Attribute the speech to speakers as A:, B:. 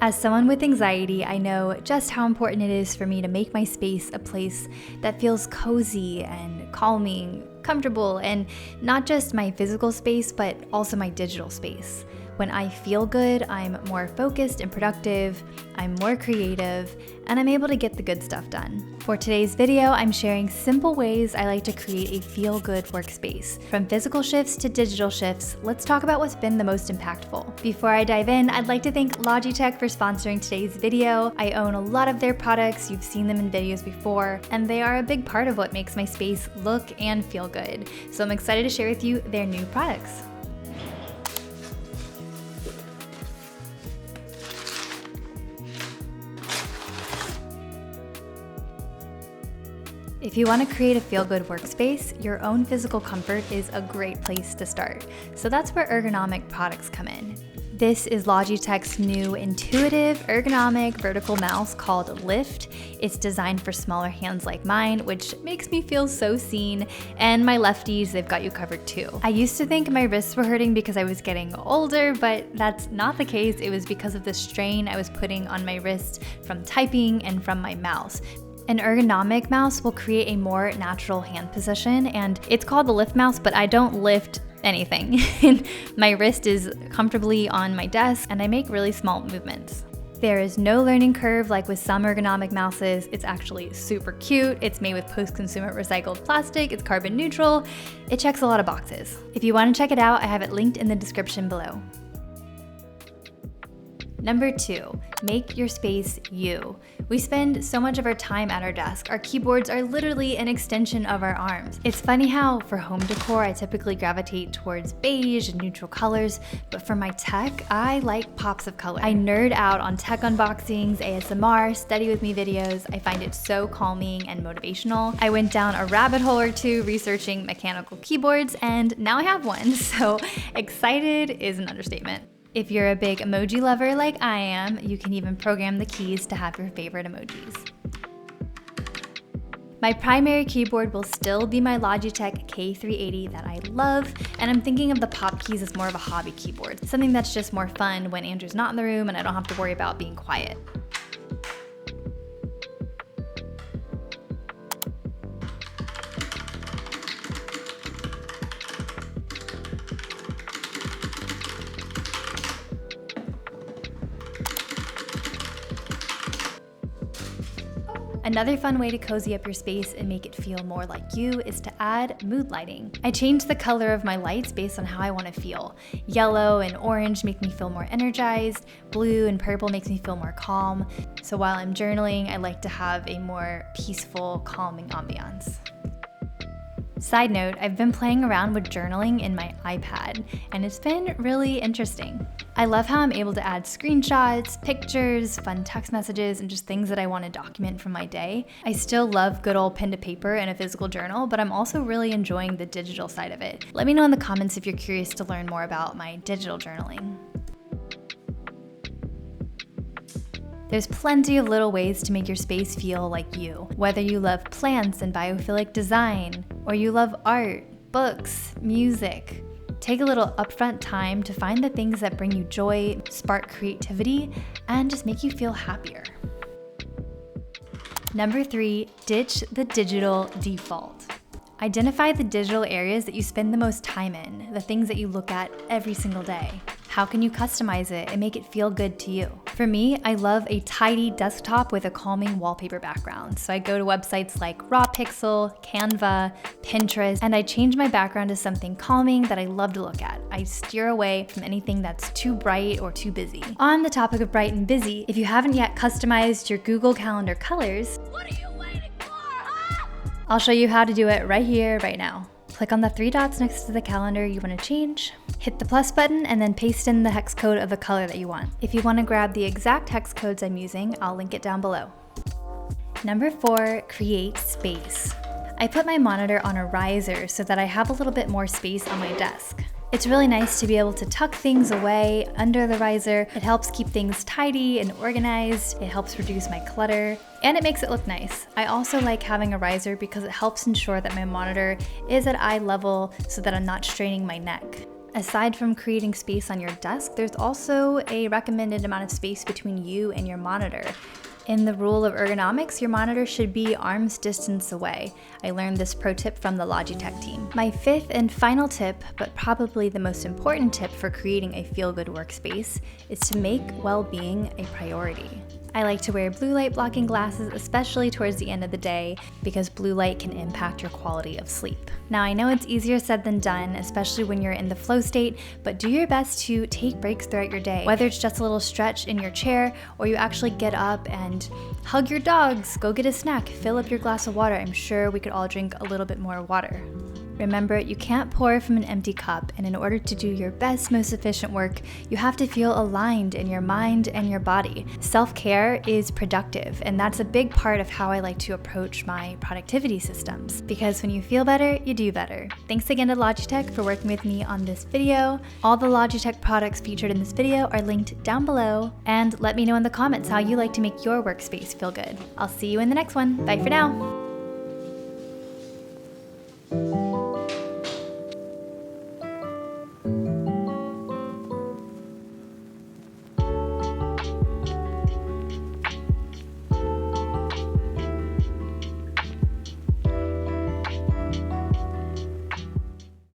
A: As someone with anxiety, I know just how important it is for me to make my space a place that feels cozy and calming, comfortable, and not just my physical space, but also my digital space. When I feel good, I'm more focused and productive, I'm more creative, and I'm able to get the good stuff done. For today's video, I'm sharing simple ways I like to create a feel-good workspace. From physical shifts to digital shifts, let's talk about what's been the most impactful. Before I dive in, I'd like to thank Logitech for sponsoring today's video. I own a lot of their products, you've seen them in videos before, and they are a big part of what makes my space look and feel good. So I'm excited to share with you their new products. If you want to create a feel-good workspace, your own physical comfort is a great place to start. So that's where ergonomic products come in. This is Logitech's new intuitive ergonomic vertical mouse called Lift. It's designed for smaller hands like mine, which makes me feel so seen, and my lefties, they've got you covered too. I used to think my wrists were hurting because I was getting older, but that's not the case. It was because of the strain I was putting on my wrist from typing and from my mouse. An ergonomic mouse will create a more natural hand position, and it's called the Lift mouse, but I don't lift anything. My wrist is comfortably on my desk, and I make really small movements. There is no learning curve like with some ergonomic mouses. It's actually super cute. It's made with post-consumer recycled plastic. It's carbon neutral. It checks a lot of boxes. If you want to check it out, I have it linked in the description below. Number 2, make your space you. We spend so much of our time at our desk. Our keyboards are literally an extension of our arms. It's funny how for home decor, I typically gravitate towards beige and neutral colors, but for my tech, I like pops of color. I nerd out on tech unboxings, ASMR, study with me videos. I find it so calming and motivational. I went down a rabbit hole or two researching mechanical keyboards, and now I have one, so excited is an understatement. If you're a big emoji lover like I am, you can even program the keys to have your favorite emojis. My primary keyboard will still be my Logitech K380 that I love, and I'm thinking of the pop keys as more of a hobby keyboard, something that's just more fun when Andrew's not in the room and I don't have to worry about being quiet. Another fun way to cozy up your space and make it feel more like you is to add mood lighting. I changed the color of my lights based on how I want to feel. Yellow and orange make me feel more energized, blue and purple makes me feel more calm. So while I'm journaling, I like to have a more peaceful, calming ambiance. Side note, I've been playing around with journaling in my iPad, and it's been really interesting. I love how I'm able to add screenshots, pictures, fun text messages, and just things that I want to document from my day. I still love good old pen to paper and a physical journal, but I'm also really enjoying the digital side of it. Let me know in the comments if you're curious to learn more about my digital journaling. There's plenty of little ways to make your space feel like you. Whether you love plants and biophilic design, or you love art, books, music, take a little upfront time to find the things that bring you joy, spark creativity, and just make you feel happier. Number 3, ditch the digital default. Identify the digital areas that you spend the most time in, the things that you look at every single day. How can you customize it and make it feel good to you? For me, I love a tidy desktop with a calming wallpaper background. So I go to websites like RawPixel, Canva, Pinterest, and I change my background to something calming that I love to look at. I steer away from anything that's too bright or too busy. On the topic of bright and busy, if you haven't yet customized your Google Calendar colors, what are you waiting for, huh? I'll show you how to do it right here, right now. Click on the 3 dots next to the calendar you want to change, hit the plus button, and then paste in the hex code of the color that you want. If you want to grab the exact hex codes I'm using, I'll link it down below. Number 4, create space. I put my monitor on a riser so that I have a little bit more space on my desk. It's really nice to be able to tuck things away under the riser. It helps keep things tidy and organized. It helps reduce my clutter, and it makes it look nice. I also like having a riser because it helps ensure that my monitor is at eye level so that I'm not straining my neck. Aside from creating space on your desk, there's also a recommended amount of space between you and your monitor. In the rule of ergonomics, your monitor should be arm's distance away. I learned this pro tip from the Logitech team. My fifth and final tip, but probably the most important tip for creating a feel-good workspace, is to make well-being a priority. I like to wear blue light blocking glasses, especially towards the end of the day, because blue light can impact your quality of sleep. Now, I know it's easier said than done, especially when you're in the flow state, but do your best to take breaks throughout your day. Whether it's just a little stretch in your chair, or you actually get up and hug your dogs, go get a snack, fill up your glass of water. I'm sure we could all drink a little bit more water. Remember, you can't pour from an empty cup, and in order to do your best, most efficient work, you have to feel aligned in your mind and your body. Self-care is productive, and that's a big part of how I like to approach my productivity systems, because when you feel better, you do better. Thanks again to Logitech for working with me on this video. All the Logitech products featured in this video are linked down below, and let me know in the comments how you like to make your workspace feel good. I'll see you in the next one. Bye for now.